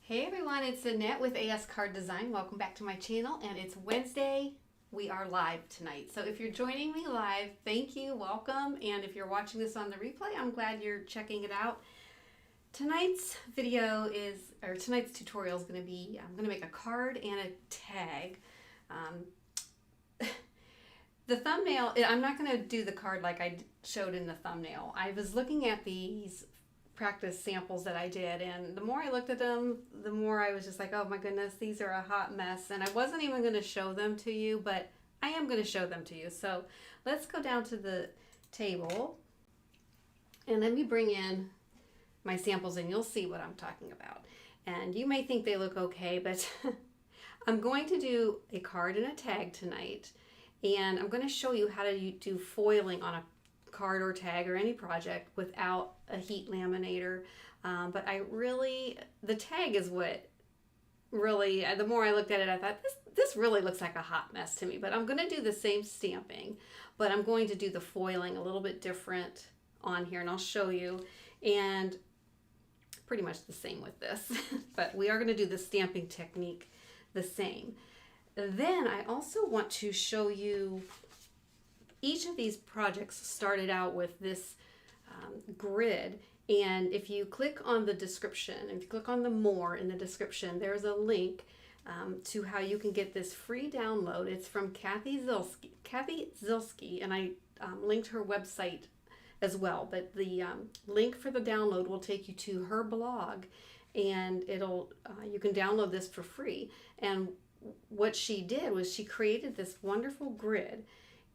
Hey everyone, it's Annette with ASCardDesign. Welcome back to my channel, and it's Wednesday. We are live tonight. So if you're joining me live, thank you, welcome. And if you're watching this on the replay, I'm glad you're checking it out. Tonight's video is, or tonight's tutorial is going to be, I'm going to make a card and a tag. The thumbnail, I'm not going to do the card like I showed in the thumbnail. I was looking at these practice samples that I did, and the more I looked at them, the more I was just like, oh my goodness, these are a hot mess. And I wasn't even going to show them to you, but I am going to show them to you. So let's go down to the table and let me bring in my samples and you'll see what I'm talking about. And you may think they look okay, but I'm going to do a card and a tag tonight, and I'm going to show you how to do foiling on a card or tag or any project without a heat laminator. But the tag is what really, the more I looked at it, I thought this really looks like a hot mess to me. But I'm going to do the same stamping, but I'm going to do the foiling a little bit different on here, and I'll show you. And pretty much the same with this, but we are going to do the stamping technique the same. Then I also want to show you, each of these projects started out with this grid, and if you click on the description, if you click on the more in the description, there's a link to how you can get this free download. It's from Cathy Zielske, and I linked her website as well, but the link for the download will take you to her blog, and it'll you can download this for free. And what she did was she created this wonderful grid,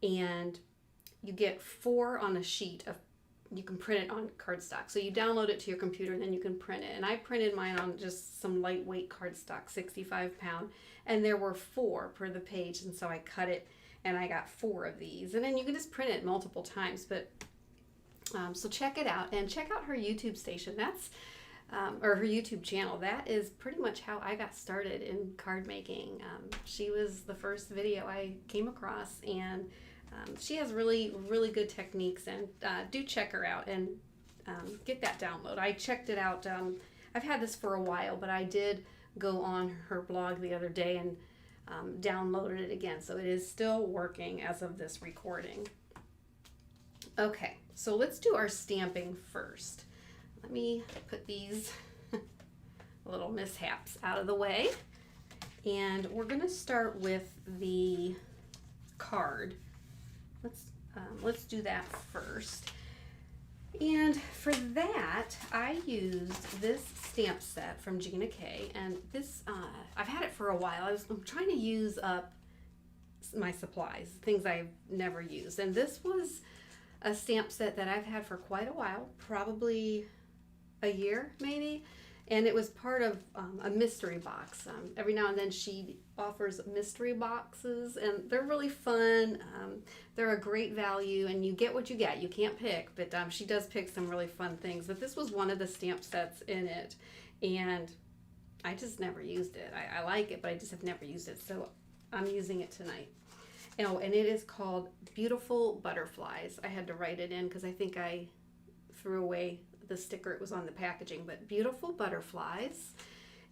and you get 4 on a sheet of, you can print it on cardstock. So you download it to your computer and then you can print it. And I printed mine on just some lightweight cardstock, 65 pound, and there were 4 per the page. And so I cut it and I got 4 of these. And then you can just print it multiple times. But so check it out, and check out her YouTube station. That's or her YouTube channel. That is pretty much how I got started in card making. She was the first video I came across, and she has really good techniques, and do check her out and get that download. I checked it out. I've had this for a while, but I did go on her blog the other day and downloaded it again, so it is still working as of this recording. Okay, so let's do our stamping first. Let me put these little mishaps out of the way, and we're going to start with the card. Let's do that first. And for that, I used this stamp set from GinaK, and this I've had it for a while. I'm trying to use up my supplies, things I've never used, and this was a stamp set that I've had for quite a while, probably a year maybe, and it was part of a mystery box. Every now and then she offers mystery boxes, and they're really fun. They're a great value, and you get what you get. You can't pick, but she does pick some really fun things. But this was one of the stamp sets in it, and I just never used it. I like it, but I just have never used it, so I'm using it tonight. Oh, and it is called Beautiful Butterflies. I had to write it in because I think I threw away the sticker. It was on the packaging, but Beautiful Butterflies,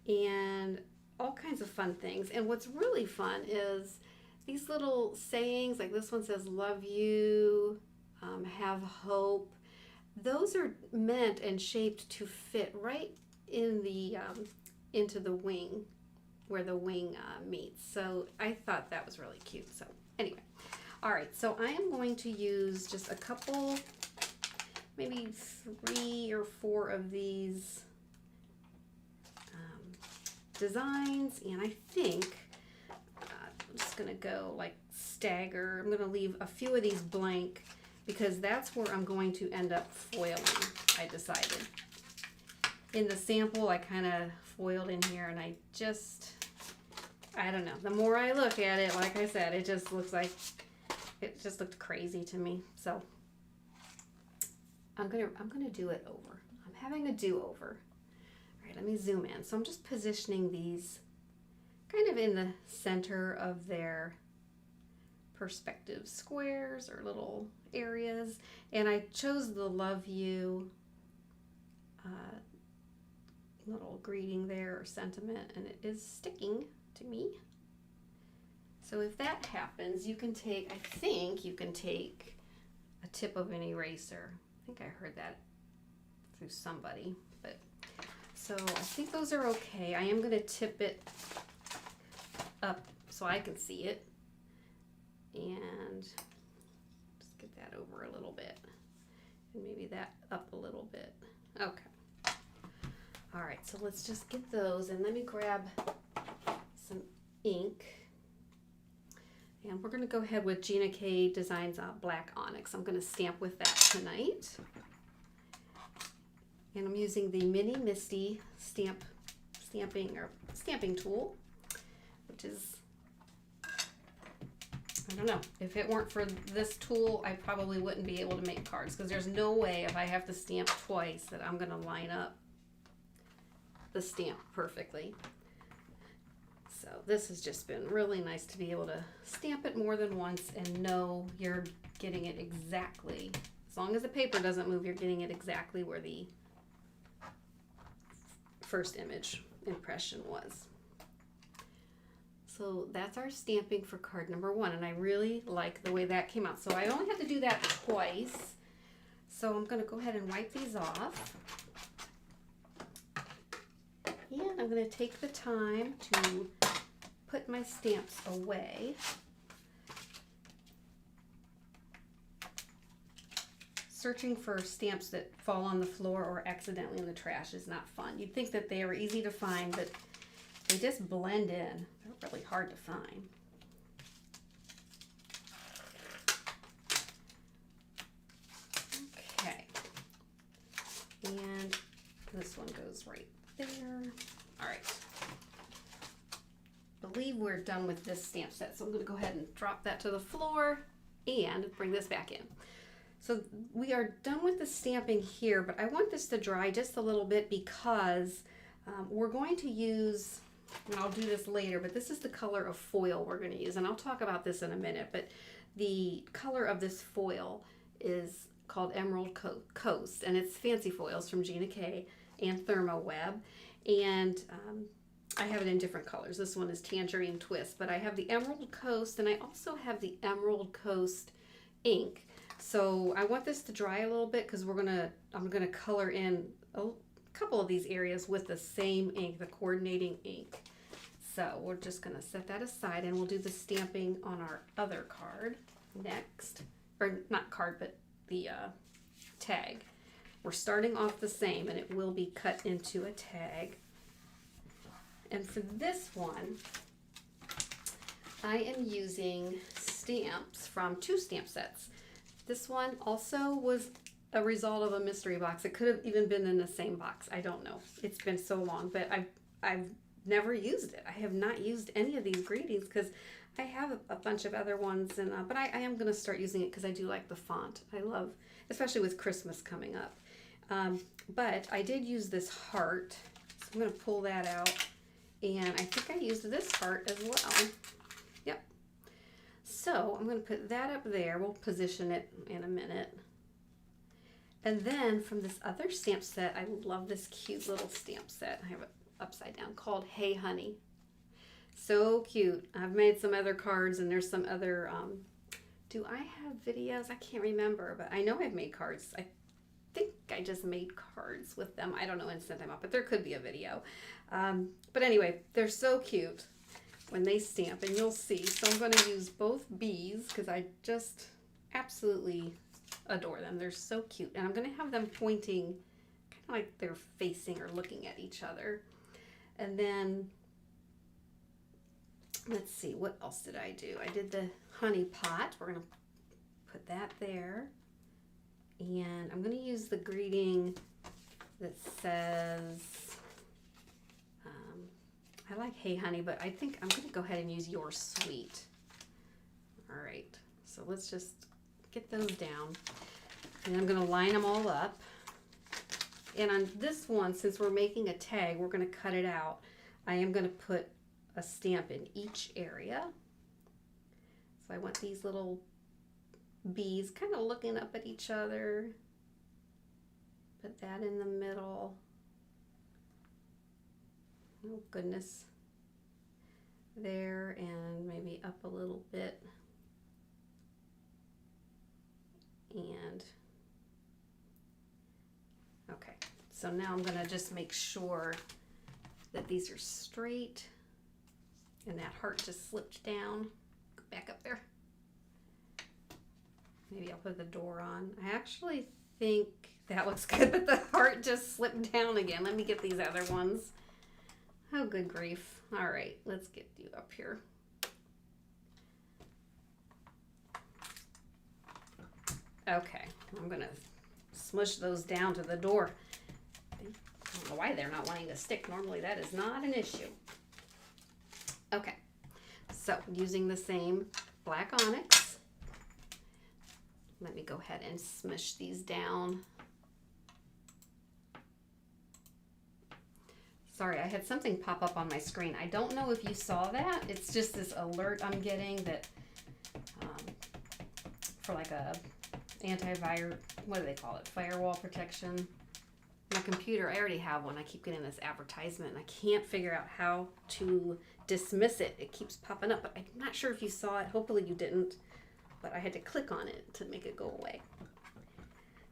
and all kinds of fun things. And what's really fun is these little sayings, like this one says love you, have hope. Those are meant and shaped to fit right in the into the wing, where the wing meets. So I thought that was really cute. So anyway, all right, so I am going to use just a couple, maybe 3 or 4 of these designs, and I think I'm just gonna go like stagger. I'm gonna leave a few of these blank because that's where I'm going to end up foiling, I decided. In the sample, I kind of foiled in here, and I don't know. The more I look at it, like I said, it just looks like, it just looked crazy to me. So I'm gonna do it over. I'm having a do-over. All right, let me zoom in. So I'm just positioning these kind of in the center of their perspective squares or little areas. And I chose the Love You little greeting there or sentiment, and it is sticking to me. So if that happens, you can take, I think you can take a tip of an eraser. I think I heard that through somebody, but so I think those are okay. I am going to tip it up so I can see it, and just get that over a little bit, and maybe that up a little bit. Okay. All right, so let's just get those, and let me grab some ink. And we're going to go ahead with GinaKDesigns Black Onyx. I'm going to stamp with that tonight. And I'm using the Mini Misty stamping tool, which is, I don't know, if it weren't for this tool, I probably wouldn't be able to make cards, because there's no way if I have to stamp twice that I'm going to line up the stamp perfectly. So this has just been really nice to be able to stamp it more than once and know you're getting it exactly, as long as the paper doesn't move, you're getting it exactly where the first impression was. So that's our stamping for card number 1, and I really like the way that came out. So I only had to do that twice. So I'm going to go ahead and wipe these off. And I'm going to take the time to put my stamps away. Searching for stamps that fall on the floor or accidentally in the trash is not fun. You'd think that they are easy to find, but they just blend in. They're really hard to find. Okay. And this one goes right there. All right. I believe we're done with this stamp set, so I'm going to go ahead and drop that to the floor and bring this back in. So we are done with the stamping here, but I want this to dry just a little bit because we're going to use, and I'll do this later, but this is the color of foil we're going to use, and I'll talk about this in a minute, but the color of this foil is called Emerald Coast, and it's fancy foils from Gina K and Thermo Web, and I have it in different colors. This one is Tangerine Twist, but I have the Emerald Coast, and I also have the Emerald Coast ink. So I want this to dry a little bit because I'm gonna color in a couple of these areas with the same ink, the coordinating ink. So we're just gonna set that aside, and we'll do the stamping on our other card next, or not card, but the tag. We're starting off the same, and it will be cut into a tag. And for this one, I am using stamps from 2 stamp sets. This one also was a result of a mystery box. It could have even been in the same box. I don't know. It's been so long, but I've never used it. I have not used any of these greetings because I have a bunch of other ones, and but I am going to start using it because I do like the font. I love, especially with Christmas coming up. But I did use this heart, so I'm going to pull that out, and I think I used this heart as well. Yep. So I'm going to put that up there. We'll position it in a minute. And then from this other stamp set, I love this cute little stamp set. I have it upside down called Hey Honey. So cute. I've made some other cards, and there's some other, do I have videos? I can't remember, but I know I've made cards. I think I just made cards with them. I don't know, and sent them up, but there could be a video. But anyway, they're so cute when they stamp, and you'll see. So I'm going to use both bees because I just absolutely adore them. They're so cute, and I'm going to have them pointing kind of like they're facing or looking at each other. And then let's see, what else did I do? I did the honey pot. We're going to put that there, and I'm going to use the greeting that says, I like Hey Honey, but I think I'm going to go ahead and use You're Sweet. All right, so let's just get those down, and I'm going to line them all up. And on this one, since we're making a tag, we're going to cut it out. I am going to put a stamp in each area. So I want these little bees kind of looking up at each other. Put that in the middle. goodness. There, and maybe up a little bit. And okay, so now I'm gonna just make sure that these are straight and that heart just slipped down. Go back up there. Maybe I'll put the door on. I actually think that looks good, but the heart just slipped down again. Let me get these other ones. Oh, good grief. All right, let's get you up here. Okay, I'm gonna smush those down to the door. I don't know why they're not wanting to stick. Normally that is not an issue. Okay, so using the same black onyx, let me go ahead and smush these down. Sorry, I had something pop up on my screen. I don't know if you saw that. It's just this alert I'm getting that for like a antivirus, what do they call it? Firewall protection. My computer, I already have one. I keep getting this advertisement and I can't figure out how to dismiss it. It keeps popping up, but I'm not sure if you saw it. Hopefully you didn't, but I had to click on it to make it go away.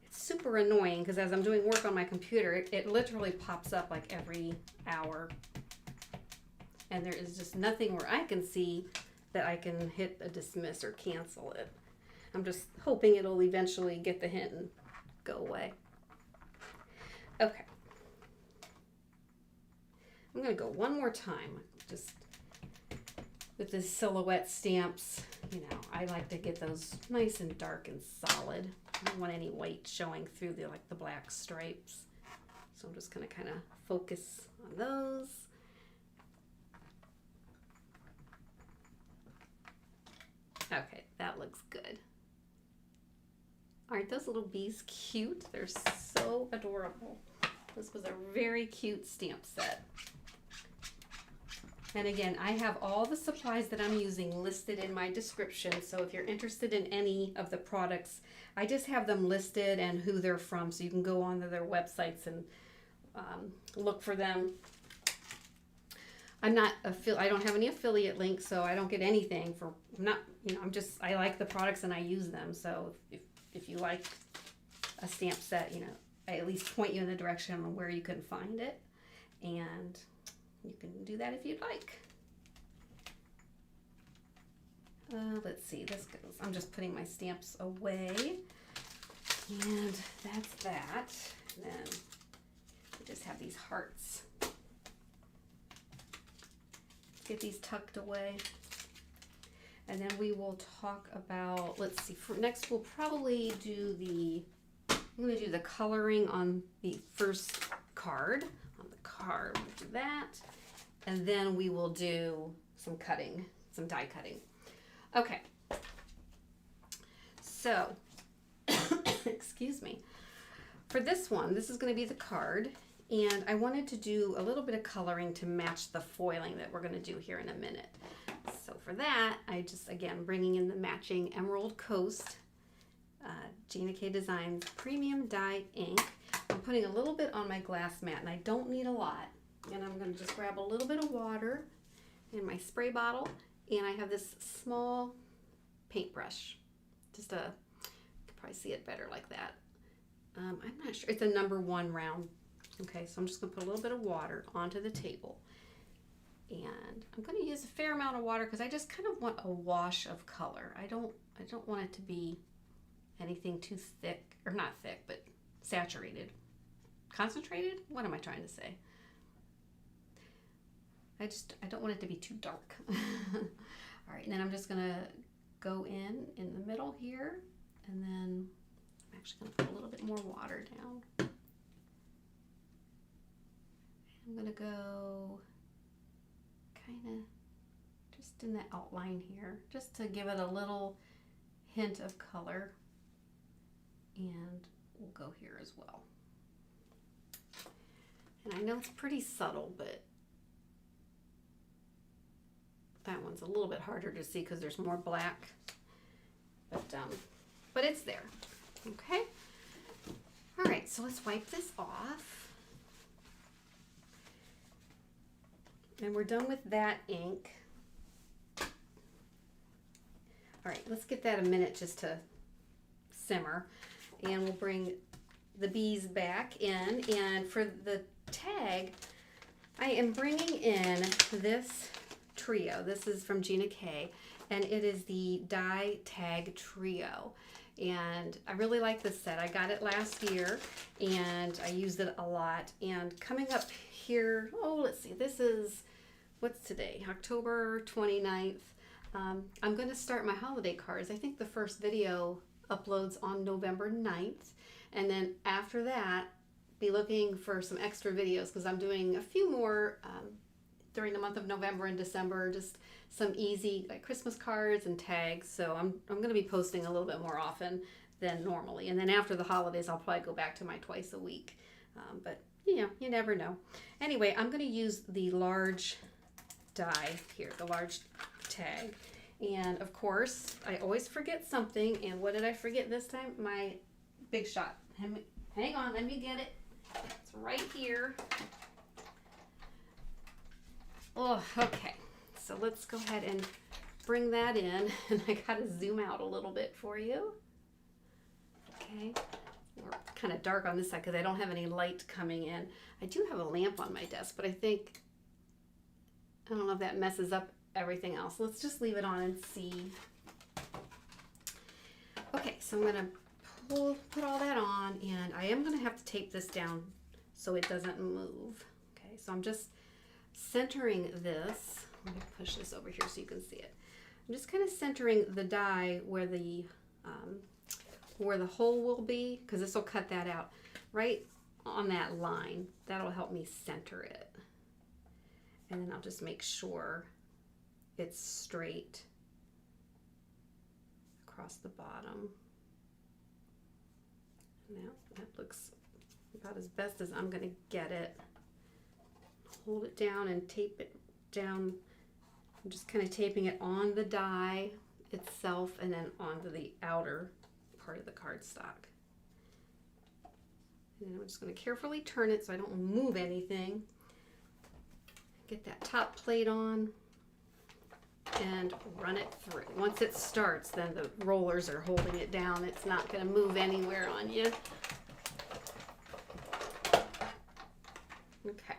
It's super annoying because as I'm doing work on my computer, it literally pops up like every hour. And there is just nothing where I can see that I can hit a dismiss or cancel it. I'm just hoping it'll eventually get the hint and go away. Okay. I'm going to go one more time. Just with the silhouette stamps, you know, I like to get those nice and dark and solid. I don't want any white showing through the like the black stripes. So I'm just going to kind of focus on those. Okay, that looks good. Aren't those little bees cute? They're so adorable. This was a very cute stamp set. And again, I have all the supplies that I'm using listed in my description. So if you're interested in any of the products, I just have them listed and who they're from. So you can go onto their websites and look for them. I don't have any affiliate links, so I don't get anything for, I like the products and I use them. So if you like a stamp set, you know, I at least point you in the direction on where you can find it. And you can do that if you'd like. Let's see, this goes, I'm just putting my stamps away. And that's that. And then we just have these hearts. Get these tucked away. And then we will talk about, let's see, next we'll probably do I'm going to do the coloring on the first card. On the card, we'll do that. And then we will do some cutting, some die cutting. Okay. So, excuse me. For this one, this is going to be the card. And I wanted to do a little bit of coloring to match the foiling that we're going to do here in a minute. So for that, I just, again, bringing in the matching Emerald Coast GinaKDesigns Premium Dye Ink. I'm putting a little bit on my glass mat, and I don't need a lot. And I'm going to just grab a little bit of water in my spray bottle, and I have this small paintbrush. You can probably see it better like that. I'm not sure. It's a #1 round. Okay, so I'm just going to put a little bit of water onto the table. And I'm going to use a fair amount of water because I just kind of want a wash of color. I don't want it to be anything too thick, or not thick, but saturated. Concentrated? What am I trying to say? I don't want it to be too dark. All right, and then I'm just going to go in the middle here, and then I'm actually going to put a little bit more water down. I'm going to go kind of just in the outline here, just to give it a little hint of color. And we'll go here as well. And I know it's pretty subtle, but that one's a little bit harder to see because there's more black. But it's there. Okay. All right, so let's wipe this off. And we're done with that ink. All right, let's get that a minute just to simmer. And we'll bring the bees back in. And for the tag, I am bringing in this trio. This is from GinaK, and it is the Die Tag Trio. And I really like this set. I got it last year, and I used it a lot. And coming up here, oh, let's see, this is, what's today? October 29th. I'm going to start my holiday cards. I think the first video uploads on November 9th. And then after that, be looking for some extra videos because I'm doing a few more during the month of November and December, just some easy like Christmas cards and tags. So I'm going to be posting a little bit more often than normally. And then after the holidays, I'll probably go back to my twice a week. But you know, you never know. Anyway, I'm going to use the large die here, the large tag. And of course, I always forget something. And what did I forget this time? My Big Shot. Hang on, let me get it. It's right here. Oh, okay. So let's go ahead and bring that in. And I gotta zoom out a little bit for you. Okay. We're kind of dark on this side because I don't have any light coming in. I do have a lamp on my desk, but I don't know if that messes up everything else. Let's just leave it on and see. Okay, so I'm gonna put all that on, and I am gonna have to tape this down so it doesn't move. Okay, so I'm just centering this. Let me push this over here so you can see it. I'm just kind of centering the die where the hole will be, because this will cut that out right on that line. That'll help me center it. And then I'll just make sure it's straight across the bottom. Now that looks about as best as I'm going to get it. Hold it down and tape it down. I'm just kind of taping it on the die itself and then onto the outer part of the cardstock. And I'm just going to carefully turn it so I don't move anything. Get that top plate on and run it through. Once it starts, then the rollers are holding it down. It's not going to move anywhere on you. Okay.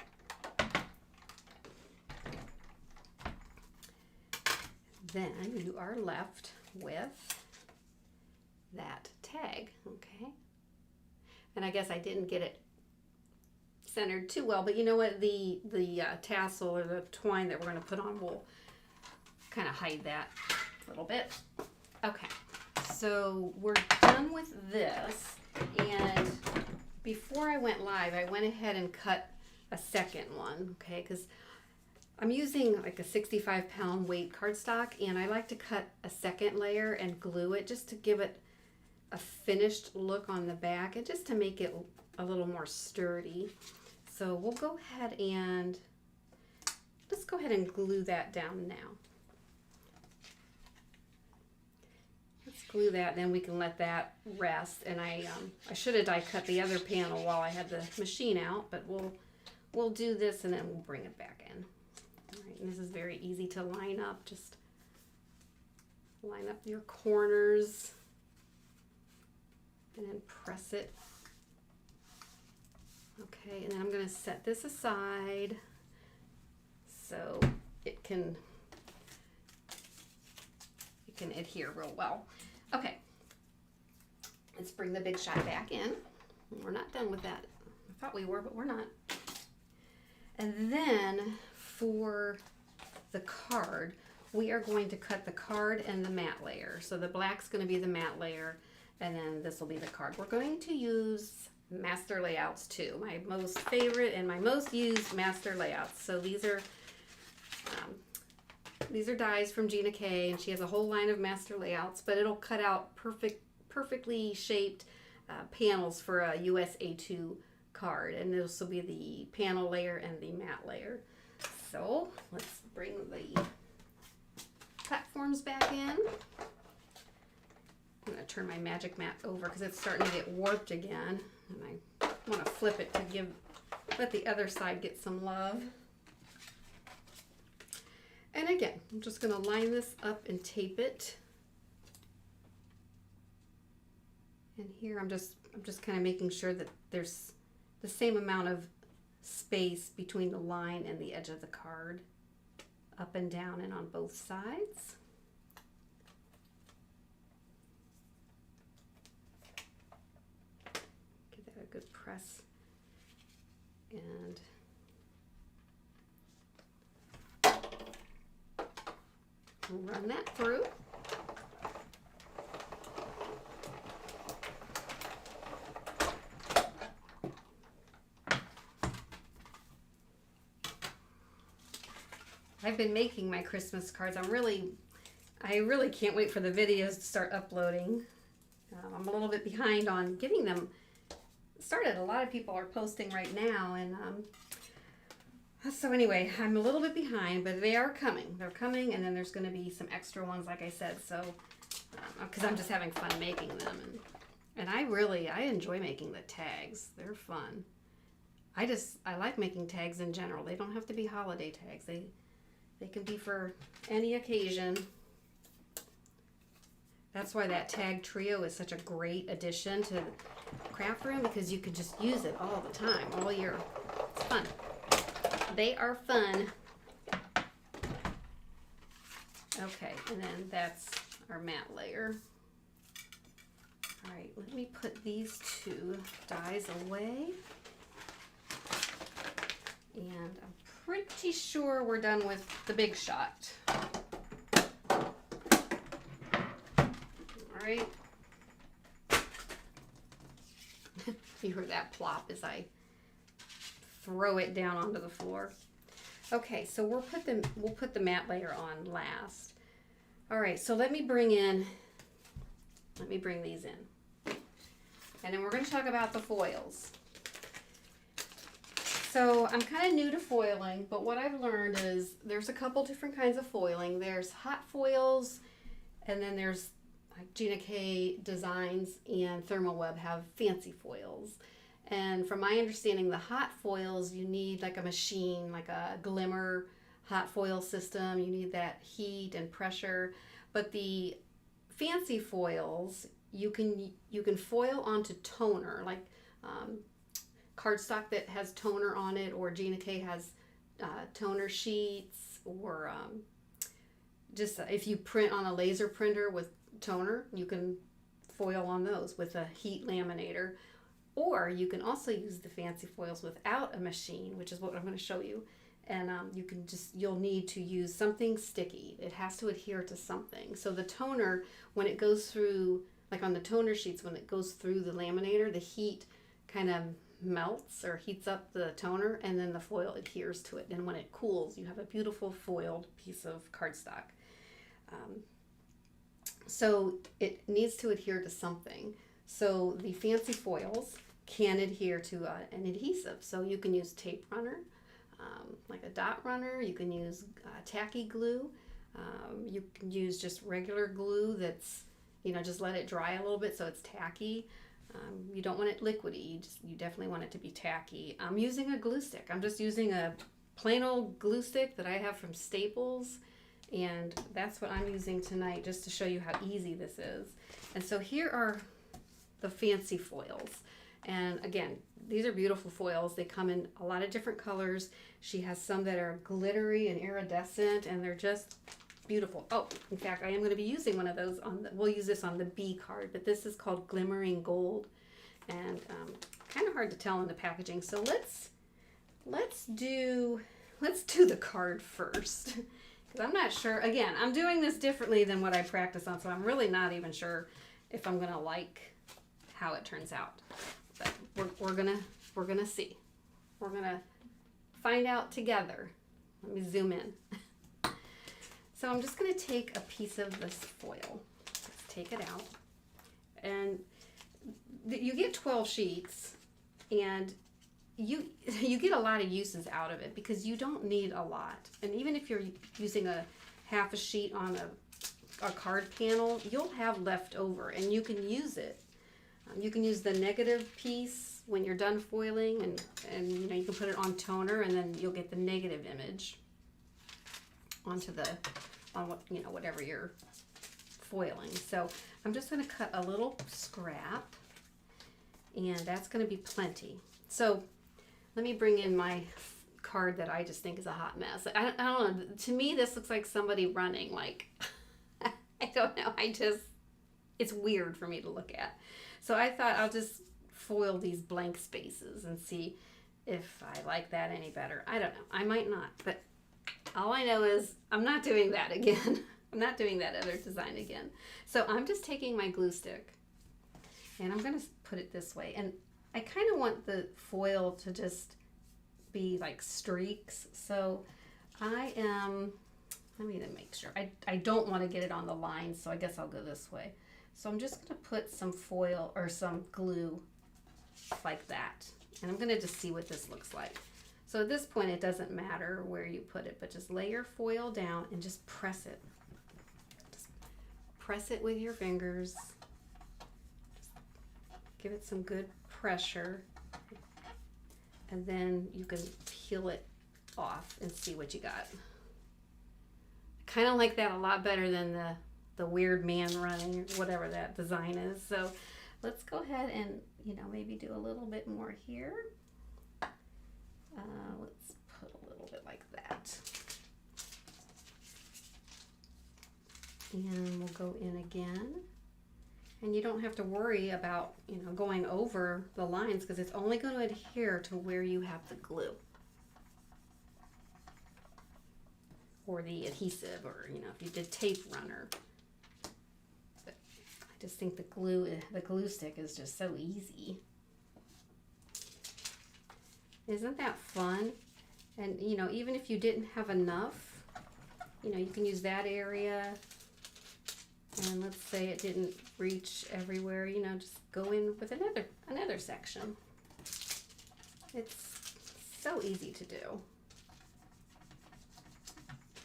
Then you are left with that tag, okay? And I guess I didn't get it centered too well, but you know what? The tassel or the twine that we're going to put on will kind of hide that a little bit. Okay, so we're done with this, and before I went live, I went ahead and cut a second one, okay, because I'm using like a 65-pound weight cardstock, and I like to cut a second layer and glue it just to give it a finished look on the back and just to make it a little more sturdy. So we'll go ahead and let's go ahead and glue that down now. Let's glue that, then we can let that rest. And I should have die cut the other panel while I had the machine out, but we'll do this and then we'll bring it back in. All right, and this is very easy to line up. Just line up your corners and then press it. Okay, and then I'm going to set this aside so it can adhere real well. Okay, let's bring the Big Shot back in. We're not done with that. I thought we were, but we're not. And then for the card, we are going to cut the card and the matte layer. So the black's going to be the matte layer, and then this will be the card. We're going to use master layouts too. My most favorite and my most used master layouts. So these are dies from GinaK, and she has a whole line of master layouts, but it'll cut out perfectly shaped panels for a US A2 card, and this will be the panel layer and the matte layer. So let's bring the platforms back in. I'm going to turn my magic mat over because it's starting to get warped again, and I want to flip it to let the other side get some love. And again, I'm just going to line this up and tape it. And here I'm just kind of making sure that there's the same amount of space between the line and the edge of the card, up and down and on both sides. Give that a good press and run that through. I've been making my Christmas cards. I really can't wait for the videos to start uploading. I'm a little bit behind on getting them started. A lot of people are posting right now, and so anyway, I'm a little bit behind, but they are coming. They're coming, and then there's going to be some extra ones, like I said. So, because I'm just having fun making them, and I enjoy making the tags. They're fun. I like making tags in general. They don't have to be holiday tags. They can be for any occasion. That's why that tag trio is such a great addition to the craft room, because you can just use it all the time, all year. It's fun. They are fun. Okay, and then that's our matte layer. All right, let me put these two dies away. And I'm pretty sure we're done with the big shot. All right. You heard that plop as I throw it down onto the floor. Okay, so we'll put the matte layer on last. All right, so let me bring these in. And then we're going to talk about the foils. So I'm kind of new to foiling, but what I've learned is there's a couple different kinds of foiling. There's hot foils, and then there's like GinaKDesigns and Thermalweb have fancy foils. And from my understanding, the hot foils, you need like a machine, like a glimmer hot foil system. You need that heat and pressure. But the fancy foils, you can foil onto toner, like cardstock that has toner on it, or GinaK has toner sheets, or just if you print on a laser printer with toner, you can foil on those with a heat laminator. Or you can also use the fancy foils without a machine, which is what I'm going to show you. And you'll need to use something sticky. It has to adhere to something. So the toner, when it goes through, like on the toner sheets, when it goes through the laminator, the heat kind of melts or heats up the toner, and then the foil adheres to it. And when it cools, you have a beautiful foiled piece of cardstock. So it needs to adhere to something. So the fancy foils can adhere to an adhesive. So you can use tape runner, like a dot runner. You can use tacky glue. You can use just regular glue that's, just let it dry a little bit so it's tacky. You don't want it liquidy. You definitely want it to be tacky. I'm using a glue stick. I'm just using a plain old glue stick that I have from Staples. And that's what I'm using tonight, just to show you how easy this is. And so here are the fancy foils. And again, these are beautiful foils. They come in a lot of different colors. She has some that are glittery and iridescent, and they're just beautiful. Oh, in fact, I am going to be using one of those we'll use this on the B card, but this is called Glimmering Gold, and kind of hard to tell in the packaging. So let's do the card first. Because I'm not sure, again, I'm doing this differently than what I practice on, so I'm really not even sure if I'm going to like how it turns out. But we're gonna see. We're going to find out together. Let me zoom in. So I'm just going to take a piece of this foil. Let's take it out. And you get 12 sheets, and you get a lot of uses out of it because you don't need a lot. And even if you're using a half a sheet on a card panel, you'll have left over, and you can use it. You can use the negative piece when you're done foiling, and you can put it on toner, and then you'll get the negative image onto the, on what, you know, whatever you're foiling. So I'm just going to cut a little scrap, and that's going to be plenty. So let me bring in my card that I just think is a hot mess. I don't know. To me, this looks like somebody running. Like, I don't know. It's weird for me to look at. So I thought I'll just foil these blank spaces and see if I like that any better. I don't know. I might not, but all I know is I'm not doing that again. I'm not doing that other design again. So I'm just taking my glue stick and I'm going to put it this way. And I kind of want the foil to just be like streaks. So I am, let me make sure. I don't want to get it on the line, so I guess I'll go this way. So I'm just going to put some foil or some glue like that. And I'm going to just see what this looks like. So at this point, it doesn't matter where you put it, but just lay your foil down and just press it. Just press it with your fingers. Just give it some good pressure. And then you can peel it off and see what you got. I kind of like that a lot better than the weird man running, whatever that design is. So let's go ahead and, you know, maybe do a little bit more here. Let's put a little bit like that. And we'll go in again. And you don't have to worry about, you know, going over the lines because it's only going to adhere to where you have the glue. Or the adhesive, or, you know, if you did tape runner. But I just think the glue stick is just so easy. Isn't that fun? And, you know, even if you didn't have enough, you know, you can use that area. And let's say it didn't reach everywhere, you know, just go in with another section. It's so easy to do.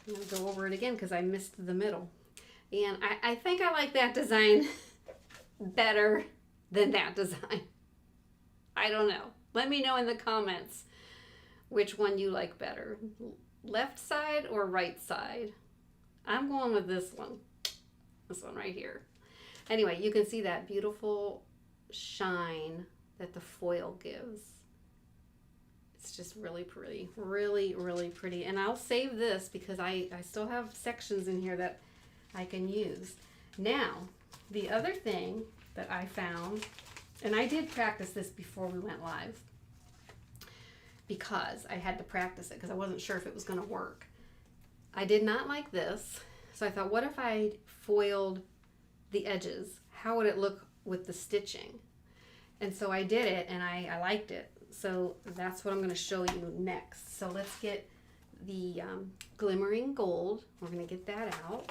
I'm going to go over it again because I missed the middle. And I think I like that design better than that design. I don't know. Let me know in the comments which one you like better. Left side or right side? I'm going with this one. This one right here. Anyway, you can see that beautiful shine that the foil gives. It's just really pretty. Really, really pretty. And I'll save this because I still have sections in here that I can use. Now, the other thing that I found, and I did practice this before we went live because I had to practice it because I wasn't sure if it was going to work. I did not like this. So I thought, what if I foiled the edges? How would it look with the stitching? And so I did it, and I liked it. So that's what I'm going to show you next. So let's get the glimmering gold. We're going to get that out.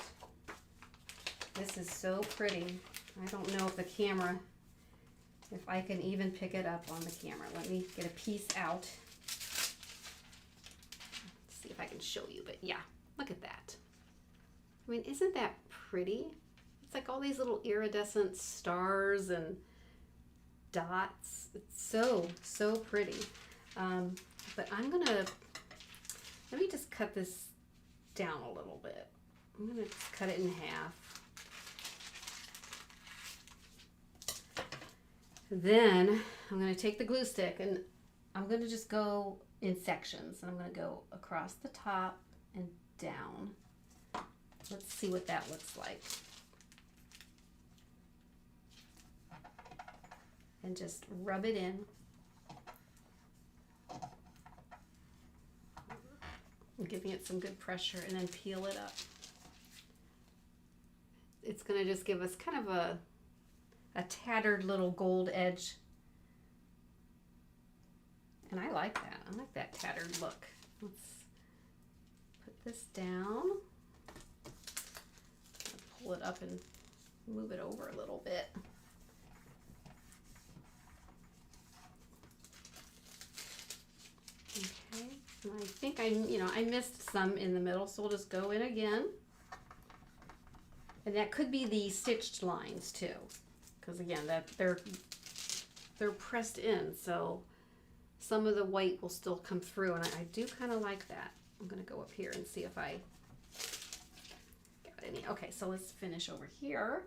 This is so pretty. I don't know if the camera, if I can even pick it up on the camera. Let me get a piece out. Let's see if I can show you, but yeah, look at that. I mean, isn't that pretty? It's like all these little iridescent stars and dots. It's so, so pretty. But I'm gonna, let me just cut this down a little bit. I'm gonna just cut it in half. Then I'm gonna take the glue stick and I'm gonna just go in sections. And I'm gonna go across the top and down. Let's see what that looks like. And just rub it in. I'm giving it some good pressure and then peel it up. It's going to just give us kind of a tattered little gold edge. And I like that. I like that tattered look. Let's put this down. Pull it up and move it over a little bit. Okay, and I think I missed some in the middle, so we'll just go in again. And that could be the stitched lines too, because again, that they're pressed in, so some of the white will still come through, and I do kind of like that. I'm going to go up here and see if I any. Okay, so let's finish over here.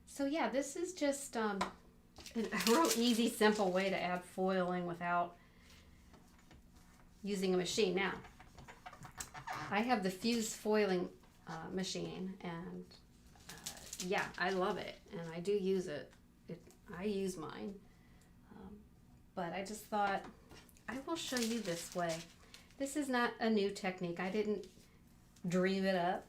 So yeah, this is just a real easy, simple way to add foiling without using a machine. Now, I have the fused foiling machine, and yeah, I love it, and I do use it. I use mine, but I just thought I will show you this way. This is not a new technique. I didn't dream it up,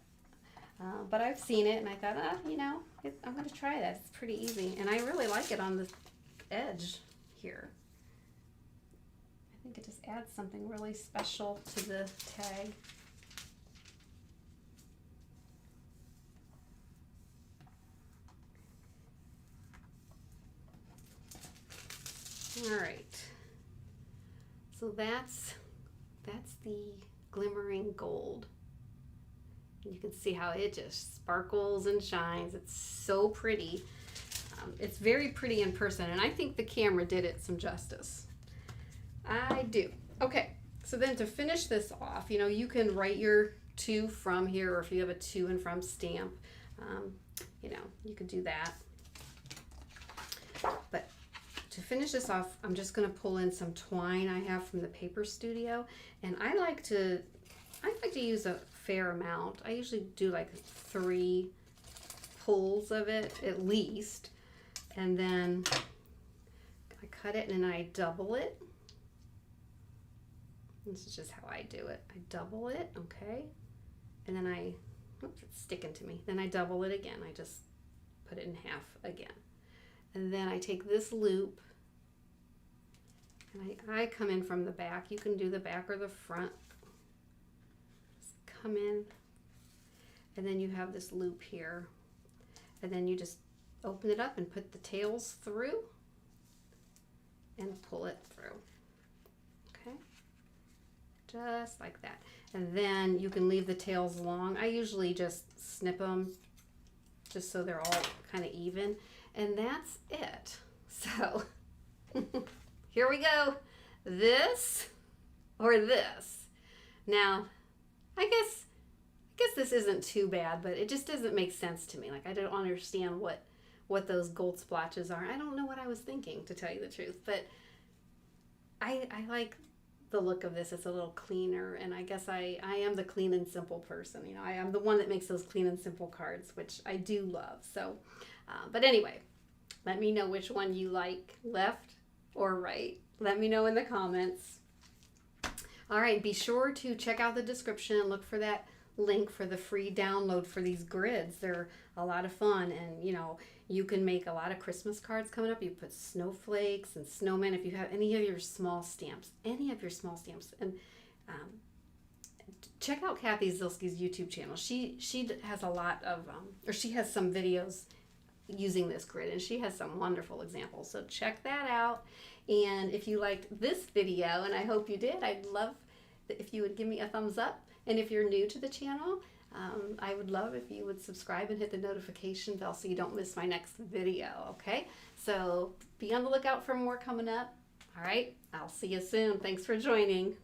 but I've seen it, and I thought, you know, I'm going to try that. It's pretty easy, and I really like it on the edge here. I think it just adds something really special to the tag. All right, so that's the glimmering gold. You can see how it just sparkles and shines. It's so pretty. It's very pretty in person, and I think the camera did it some justice. I do. Okay, so then to finish this off, you know, you can write your to from here, or if you have a to and from stamp, you know, you could do that. But to finish this off, I'm just going to pull in some twine I have from the Paper Studio, and I like to use a fair amount. I usually do like 3 pulls of it at least, and then I cut it and I double it. This is just how I do it. I double it, okay, and then oops, it's sticking to me. Then I double it again. I just put it in half again. And then I take this loop, and I come in from the back. You can do the back or the front. Just come in, and then you have this loop here. And then you just open it up and put the tails through and pull it through. Okay? Just like that. And then you can leave the tails long. I usually just snip them just so they're all kind of even. And that's it. So here we go. This or this. Now, I guess this isn't too bad, but it just doesn't make sense to me. Like, I don't understand what those gold splotches are. I don't know what I was thinking, to tell you the truth, but I like the look of this. It's a little cleaner, and I guess I am the clean and simple person. You know, I am the one that makes those clean and simple cards, which I do love. So, but anyway, let me know which one you like, left or right. Let me know in the comments. All right, be sure to check out the description and look for that link for the free download for these grids. They're a lot of fun, and you know, you can make a lot of Christmas cards coming up. You put snowflakes and snowmen if you have any of your small stamps, and check out Cathy Zielske's YouTube channel. She has a lot of or she has some videos using this grid, and she has some wonderful examples, so check that out. And if you liked this video, and I hope you did, I'd love if you would give me a thumbs up. And if you're new to the channel, I would love if you would subscribe and hit the notification bell so you don't miss my next video, okay? So be on the lookout for more coming up. All right, I'll see you soon. Thanks for joining.